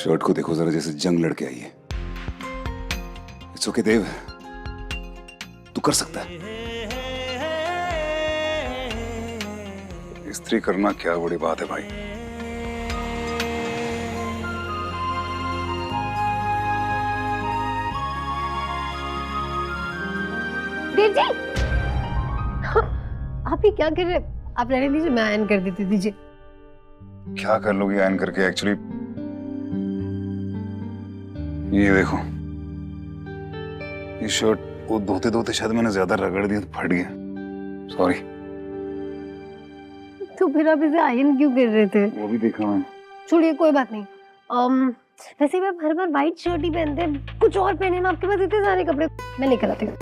Shirt को देखो जरा, जैसे जंग लड़के आई है। इट्स ओके देव, तू कर सकता है। इस्त्री करना क्या बड़ी बात है भाई। देव जी, आप ये क्या कर रहे हैं? आप रहने दीजिए, मैं आयरन कर देती। दीजिए। क्या कर लोगी आयरन करके? एक्चुअली ये देखो, ये शर्ट वो धोते धोते शायद मैंने ज्यादा रगड़ दिया तो फट गया। सॉरी। तो फिर आप इसे आयरन क्यों कर रहे थे? वो भी देखा मैंने। छोड़िए, कोई बात नहीं। वैसे भी आप हर बार व्हाइट शर्ट ही पहनते हैं, कुछ और पहने ना। आपके पास इतने सारे कपड़े। मैं लेकर आती हूँ।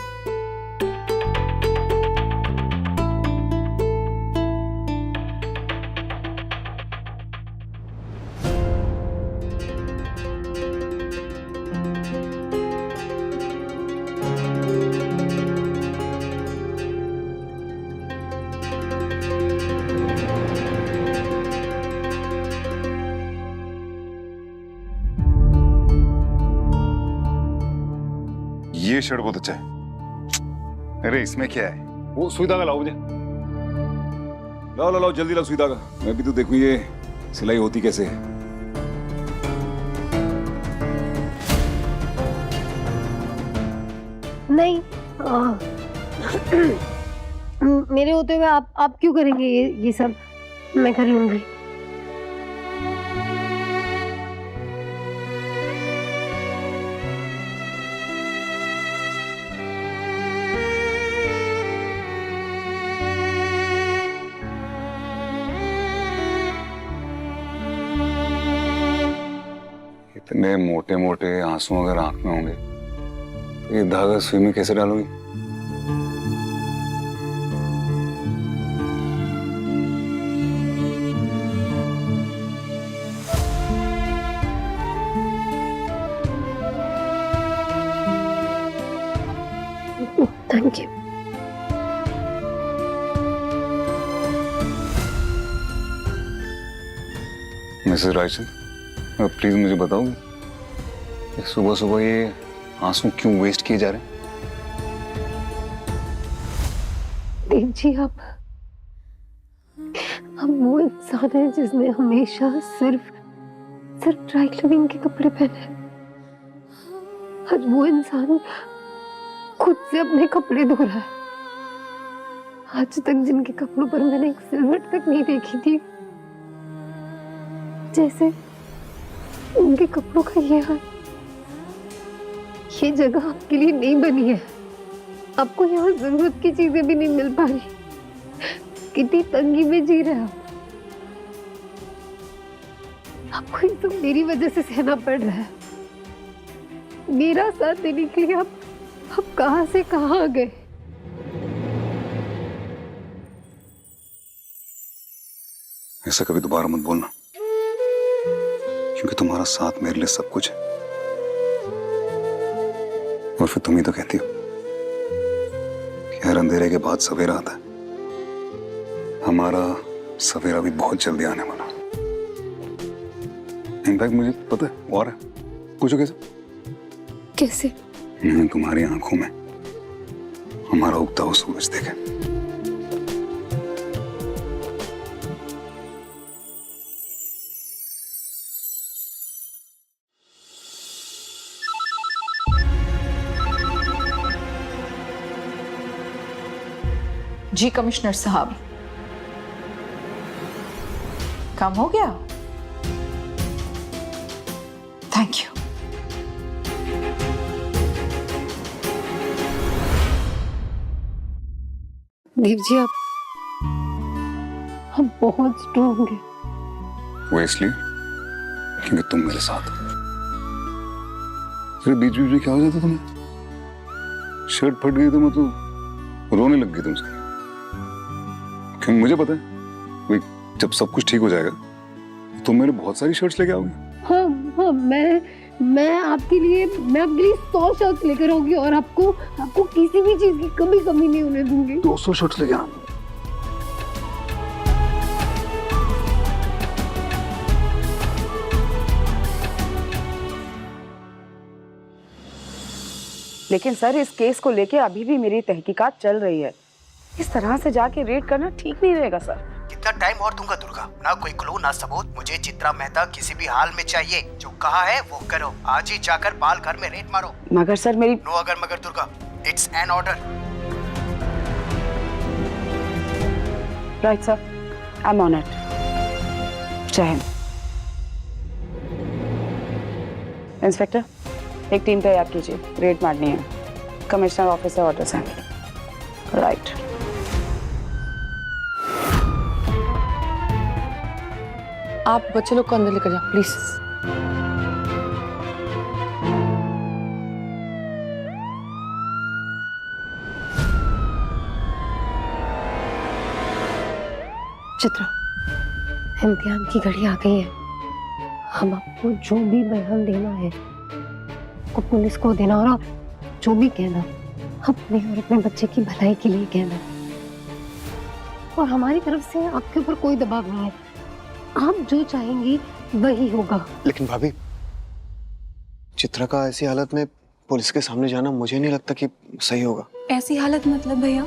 ये शर्ट बहुत अच्छा है। अरे इसमें क्या है? वो सुई धागा लाओ मुझे। लाओ लाओ लाओ, जल्दी लाओ सुई धागा। मैं भी तो देखूं ये सिलाई होती कैसे है। नहीं, मेरे होते हुए आप क्यों करेंगे ये सब? मैं कर लूंगी। इतने मोटे मोटे आंसू अगर आंख में होंगे तो ये धागा सुई में कैसे डालोगी? Thank you. Mrs Raichand, please मुझे बताओगे सुबह सुबह ये आंसू क्यों वेस्ट किए जा रहे हैं? देव जी, आप वो इंसान है जिसने हमेशा सिर्फ ड्राई क्लीनिंग के कपड़े पहने हैं। आज वो इंसान खुद से अपने कपड़े धो रहा है। आज तक जिनके कपड़ों पर मैंने एक सिलवट तक नहीं देखी थी, जैसे उनके कपड़ों का ये हाल। ये जगह आपके लिए नहीं बनी है। आपको यहाँ जरूरत की चीजें भी नहीं मिल पा रही। कितनी तंगी में जी रहे हो आपको ये सब मेरी वजह से सहना पड़ रहा है। मेरा साथ देने के लिए आप कहां से कहां आ गए? ऐसा कभी दोबारा मत बोलना, क्योंकि तुम्हारा साथ मेरे लिए सब कुछ है। और फिर तुम ही तो कहती हो कि हर अंधेरे के बाद सवेरा आता है। हमारा सवेरा भी बहुत जल्दी आने वाला। इनफैक्ट मुझे पता है और है। पूछो कैसे? कैसे? मैंने तुम्हारी आंखों में हमारा उगता हुआ सूरज देखा। जी कमिश्नर साहब, काम हो गया? Thank you. देव जी, आप बहुत स्ट्रॉन्ग हैं। वो इसलिए क्योंकि तुम मेरे साथ हो। फिर बीच बीच में क्या हो जाता तुम्हें? शर्ट फट गई तो मैं तो रोने लग गई तुमसे। क्योंकि मुझे पता है भाई, जब सब कुछ ठीक हो जाएगा तो तुम मेरे बहुत सारी शर्ट्स लेके आओगे। हाँ हाँ, मैं आपके लिए 100 शर्ट्स लेकर आऊंगी और आपको किसी भी चीज की कमी नहीं होने दूंगी। 200 शर्ट्स लेके आऊंगी। लेकिन सर इस केस को लेके अभी भी मेरी तहकीकात चल रही है। इस तरह से जाके रेड करना ठीक नहीं रहेगा सर। कितना टाइम और दूंगा दुर्गा? ना कोई क्लू ना सबूत। मुझे चित्रा मेहता किसी भी हाल में चाहिए। जो कहा है वो करो। आज ही जाकर बाल घर में रेड मारो। मगर सर मेरी नो अगर मगर Durga, it's an order. Right sir, I am on it. जय हिंद। इंस्पेक्टर, एक टीम तैयार कीजिए, रेड मारनी है। कमिश्नर ऑफिस से ऑर्डर्स हैं। राइट। आप बच्चे लोग को अंदर लेकर जाओ प्लीज। चित्रा, इम्तिहान की घड़ी आ गई है। हम आपको जो भी बयान देना है को पुलिस को देना, और आप जो भी कहना अपने और अपने बच्चे की भलाई के लिए कहना। और हमारी तरफ से आपके ऊपर कोई दबाव नहीं है। आप जो चाहेंगी वही होगा। लेकिन भाभी, चित्रा का ऐसी हालत में पुलिस के सामने जाना मुझे नहीं लगता कि सही होगा। ऐसी हालत मतलब भैया,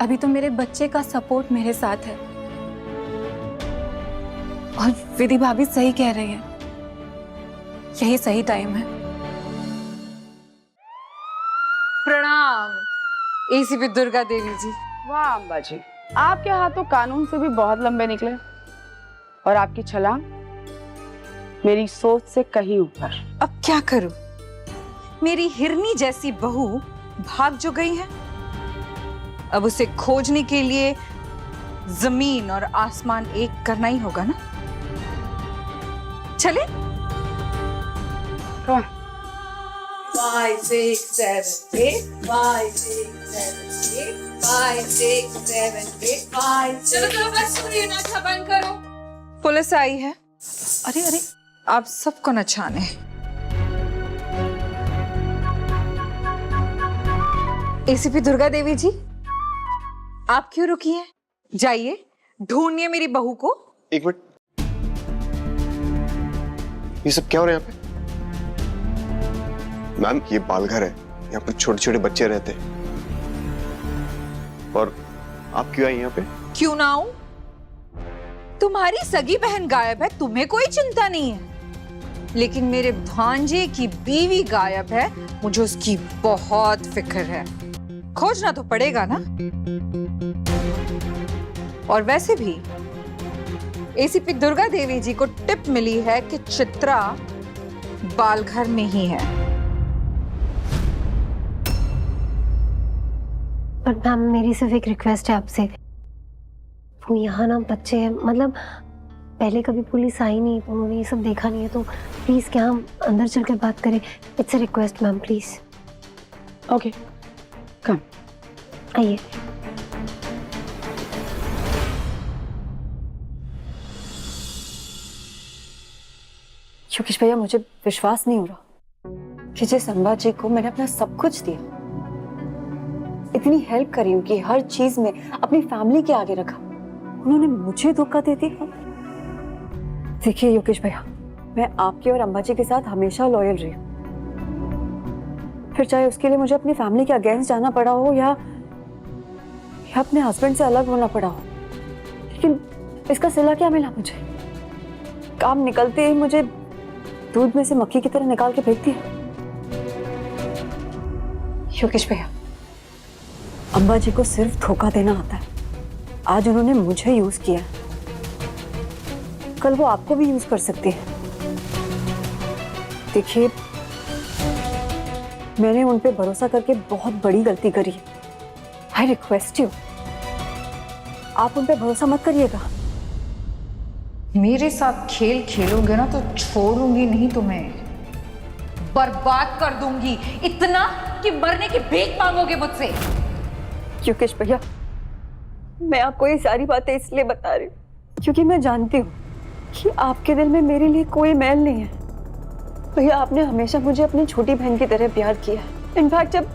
अभी तो मेरे बच्चे का सपोर्ट मेरे साथ है और विधि भाभी सही कह रही है, यही सही टाइम है। प्रणाम एसीपी दुर्गा देवी जी। वाह अम्बा जी, आपके हाथ तो कानून से भी बहुत लंबे निकले और आपकी छलांग मेरी सोच से कहीं ऊपर। अब क्या करूं? मेरी हिरनी जैसी बहू भाग जो गई है, अब उसे खोजने के लिए जमीन और आसमान एक करना ही होगा ना। चले? 5 6 7 8 5 6 7 8 5 6 7 8 5। चलो चलो बस ये नाचा बंद करो। पुलिस आई है। अरे अरे, आप सबको न छाने। एसीपी दुर्गा देवी जी, आप क्यों रुकी हैं? जाइए ढूंढिए मेरी बहू को। एक मिनट, ये सब क्या हो रहा है यहाँ पे? मैम, ये बालघर है, यहाँ पर छोटे छोटे बच्चे रहते हैं। और आप क्यों आई यहाँ पे? क्यों ना आऊं? तुम्हारी सगी बहन गायब है, तुम्हें कोई चिंता नहीं है, लेकिन मेरे भांजे की बीवी गायब है, मुझे उसकी बहुत फिक्र है। खोजना तो पड़ेगा ना। और वैसे भी एसीपी दुर्गा देवी जी को टिप मिली है कि चित्रा बालघर में ही है। पर मैम, मेरी सिर्फ एक रिक्वेस्ट है आपसे। वो यहाँ ना बच्चे हैं, मतलब पहले कभी पुलिस आई नहीं तो उन्होंने ये सब देखा नहीं है, तो प्लीज क्या हम अंदर चलकर बात करें? It's a request ma'am, please. Okay, come आइए। योगेश भैया, मुझे विश्वास नहीं हो रहा कि जिस अम्बा जी को मैंने अपना सब कुछ दिया, इतनी हेल्प करी, उनकी हर चीज में अपनी फैमिली के आगे रखा, उन्होंने मुझे धोखा दे दिया। देखिए योगेश भैया, मैं आपके और अम्बा जी के साथ हमेशा लॉयल रही हूँ, फिर चाहे उसके लिए मुझे अपनी फैमिली के अगेंस्ट जाना पड़ा हो या अपने हस्बैंड से अलग होना पड़ा हो, लेकिन इसका सिला क्या मिला मुझे? काम निकलते ही मुझे दूध में से मक्खी की तरह निकाल के फेंक दिया। योगेश भैया, अम्बा जी को सिर्फ धोखा देना आता है। आज उन्होंने मुझे यूज किया, कल वो आपको भी यूज कर सकती है। देखिए, मैंने उन पे भरोसा करके बहुत बड़ी गलती करी है। आई रिक्वेस्ट यू, आप उन पे भरोसा मत करिएगा। मेरे साथ खेल खेलोगे ना तो छोड़ूंगी नहीं तुम्हें, बर्बाद कर दूंगी, इतना कि मरने की भीख मांगोगे मुझसे। योगेश भैया, मैं आपको ये सारी बातें इसलिए बता रही हूँ क्योंकि मैं जानती हूँ कि आपके दिल में मेरे लिए कोई मैल नहीं है। भैया, आपने हमेशा मुझे अपनी छोटी बहन की तरह प्यार किया है। इनफैक्ट जब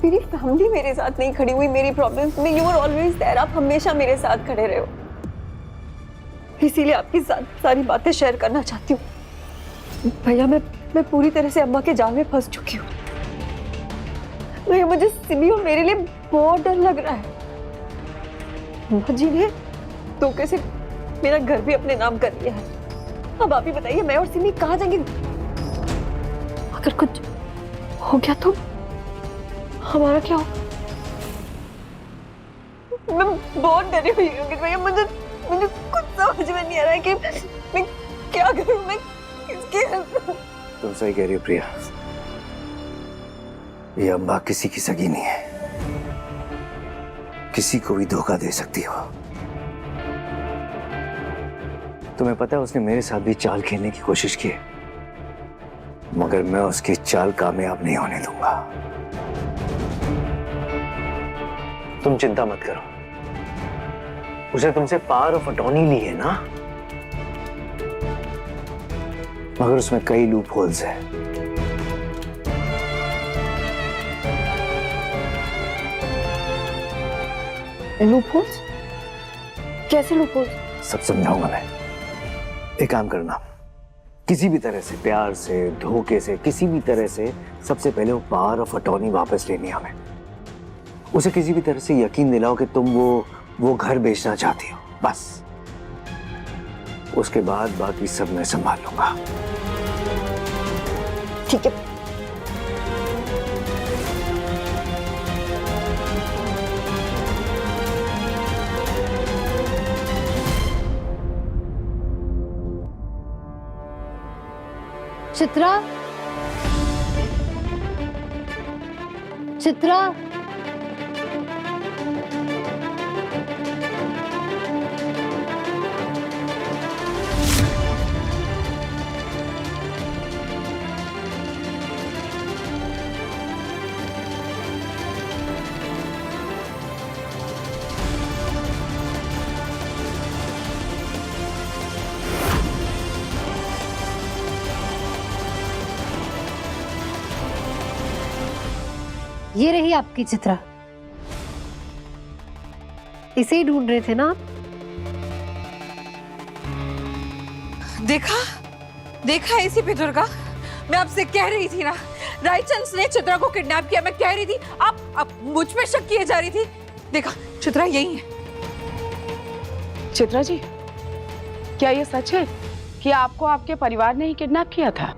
मेरी फैमिली मेरे साथ नहीं खड़ी हुई मेरी प्रॉब्लम्स में, यू आर ऑलवेज देयर, आप हमेशा मेरे साथ खड़े रहे हो। इसीलिए आपके साथ सारी बातें शेयर करना चाहती हूँ। भैया, मैं पूरी तरह से अम्मा के जाल में फंस चुकी हूँ। भैया मुझे सिमी और मेरे लिए बहुत डर लग रहा है। माँ जी ने धोखे से मेरा घर भी अपने नाम कर लिया है। अब आप ही बताइए, मैं और सिमी कहाँ जाएंगे? अगर कुछ हो गया तो हमारा क्या हो? मैं बहुत डरी हुई हूँ कि भैया, मुझे कुछ समझ में नहीं आ रहा है कि मैं क्या करूँ, मैं किसकी हेल्प करूँ? तुम सही कह रही हो प्रिया, ये अम्बा किसी की सगी नहीं है, किसी को भी धोखा दे सकती हो। तुम्हें पता है उसने मेरे साथ भी चाल खेलने की कोशिश की है, मगर मैं उसकी चाल कामयाब नहीं होने दूंगा। तुम चिंता मत करो, उसने तुमसे पावर ऑफ अटॉर्नी ली है ना, मगर उसमें कई लूप होल्स है। Loop holes? कैसे लूप होल्स? सब समझाऊंगा मैं। एक काम करना, किसी भी तरह से, प्यार से, धोखे से, किसी भी तरह से सबसे पहले वो पावर ऑफ अटॉर्नी वापस लेनी है हमें। उसे किसी भी तरह से यकीन दिलाओ कि तुम वो घर बेचना चाहती हो, बस। उसके बाद बाकी सब मैं संभाल लूंगा। ठीक है। चित्रा, चित्रा, ये रही आपकी चित्रा। इसे ही ढूंढ रहे थे ना आप? देखा देखा एसीपी दुर्गा, मैं आपसे कह रही थी ना, रायचंद ने चित्रा को किडनैप किया। मैं कह रही थी, आप मुझ पे शक किए जा रही थी। देखा, चित्रा यही है। चित्रा जी, क्या ये सच है कि आपको आपके परिवार ने ही किडनैप किया था?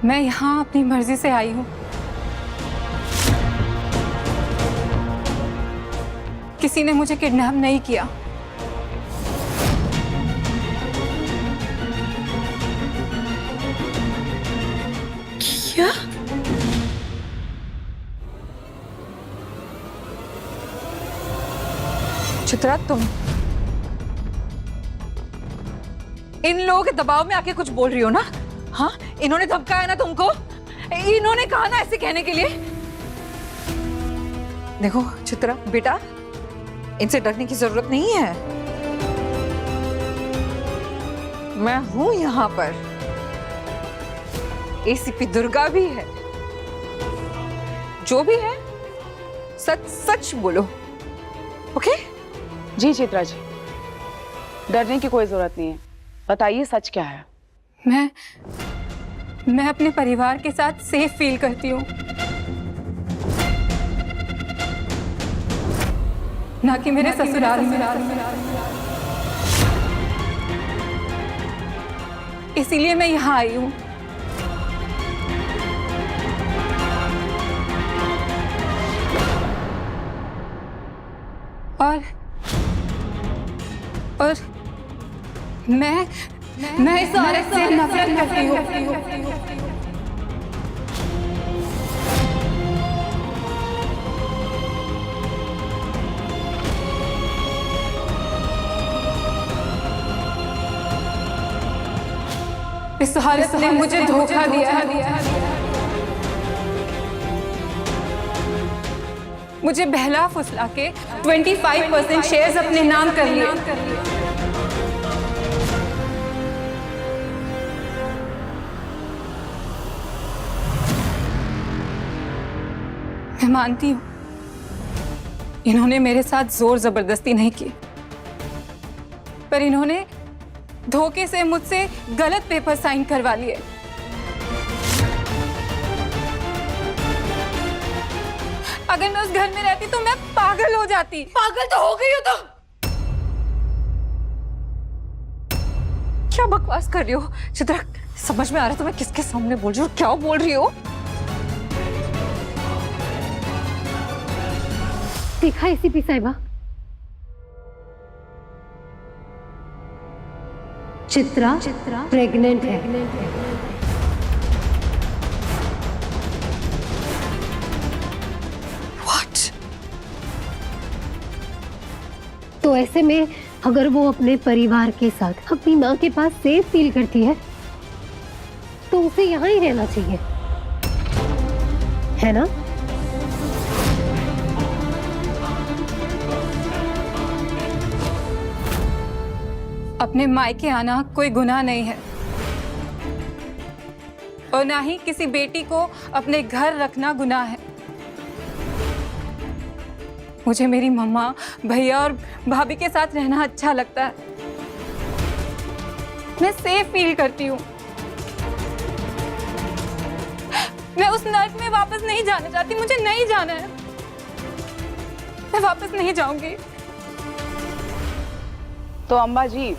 मैं यहाँ अपनी मर्जी से आई हूँ। किसी ने मुझे किडनैप नहीं किया। क्या? चित्रा, तुम इन लोगों के दबाव में आके कुछ बोल रही हो ना? हाँ, इन्होंने धमकाया ना तुमको? इन्होंने कहा ना ऐसे कहने के लिए? देखो चित्रा बेटा, इनसे डरने की जरूरत नहीं है। मैं हूं यहां पर। एसीपी दुर्गा भी है। जो भी है सच सच बोलो, ओके? जी चित्रा जी, डरने की कोई जरूरत नहीं है। बताइए सच क्या है? मैं अपने परिवार के साथ सेफ फील करती हूँ, ना कि मेरे ससुराल में। इसीलिए मैं यहाँ आई हूँ। और मैं इस औरत से नफरत करती हूँ। इस औरत ने मुझे धोखा दिया। मुझे बहला फुसला के 25% शेयर्स अपने नाम कर लिए। मैं मानती हूँ इन्होंने मेरे साथ जोर जबरदस्ती नहीं की, पर इन्होंने धोखे से मुझसे गलत पेपर साइन करवा लिए। अगर मैं उस घर में रहती तो मैं पागल हो जाती। पागल तो हो गई हो तुम। क्या बकवास कर रही हो चित्रा? समझ में आ रहा है तुम्हें किसके सामने बोल रही हो, क्या बोल रही हो? देखा एसीपी साहिबा, चित्रा प्रेग्नेंट है। What? तो ऐसे में अगर वो अपने परिवार के साथ अपनी माँ के पास सेफ फील करती है तो उसे यहाँ ही रहना चाहिए, है ना? अपने मायके आना कोई गुनाह नहीं है, और ना ही किसी बेटी को अपने घर रखना गुनाह है। मुझे मेरी मम्मा, भैया और भाभी के साथ रहना अच्छा लगता है। मैं सेफ फील करती हूँ। मैं उस नर्क में वापस नहीं जाना चाहती, मुझे नहीं जाना है। मैं वापस नहीं जाऊंगी। तो अम्बा जी,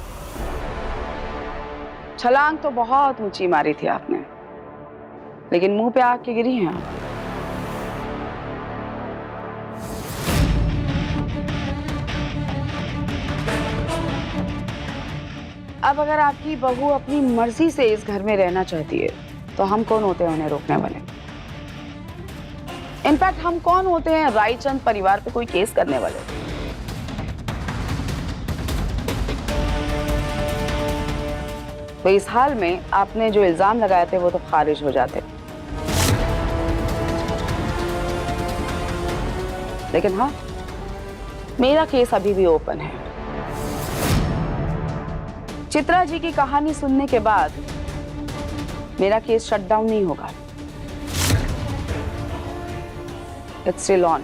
छलांग तो बहुत ऊंची मारी थी आपने, लेकिन मुंह पे आके गिरी हैं आप। अब अगर आपकी बहू अपनी मर्जी से इस घर में रहना चाहती है तो हम कौन होते हैं उन्हें रोकने वाले? इनफैक्ट हम कौन होते हैं रायचंद परिवार पे कोई केस करने वाले? तो इस हाल में आपने जो इल्जाम लगाए थे वो तो खारिज हो जाते, लेकिन हाँ, मेरा केस अभी भी ओपन है। चित्रा जी की कहानी सुनने के बाद मेरा केस शट डाउन नहीं होगा। It's still on.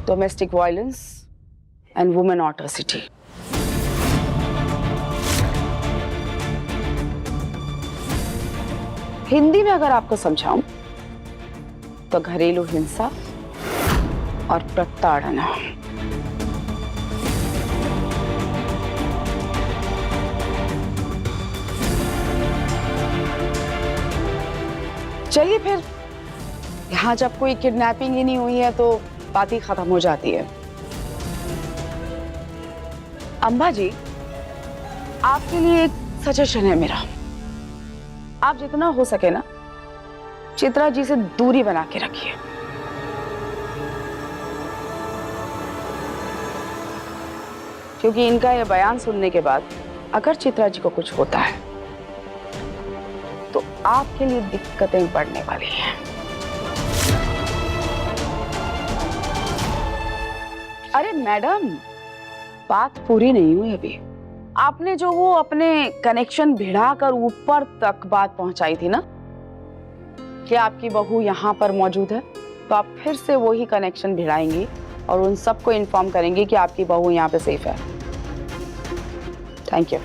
Domestic violence and women atrocity. Hindi में अगर आपको समझाऊं तो घरेलू हिंसा और प्रताड़ना। चलिए फिर, यहां जब कोई किडनैपिंग ही नहीं हुई है तो बात ही खत्म हो जाती है। अम्बा जी, आपके लिए एक सजेशन है मेरा। आप जितना हो सके ना चित्रा जी से दूरी बना के रखिए। क्योंकि इनका यह बयान सुनने के बाद अगर चित्रा जी को कुछ होता है तो आपके लिए दिक्कतें बढ़ने वाली हैं। अरे मैडम, बात पूरी नहीं हुई अभी। आपने जो वो अपने कनेक्शन भिड़ाकर ऊपर तक बात पहुंचाई थी ना कि आपकी बहू यहाँ पर मौजूद है, तो आप फिर से वही कनेक्शन भिड़ाएंगी और उन सबको इन्फॉर्म करेंगी कि आपकी बहू यहाँ पे सेफ है। Thank you.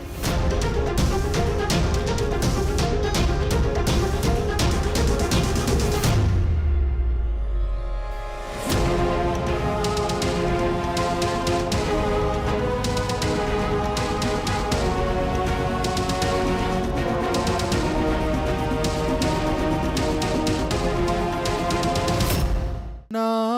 ना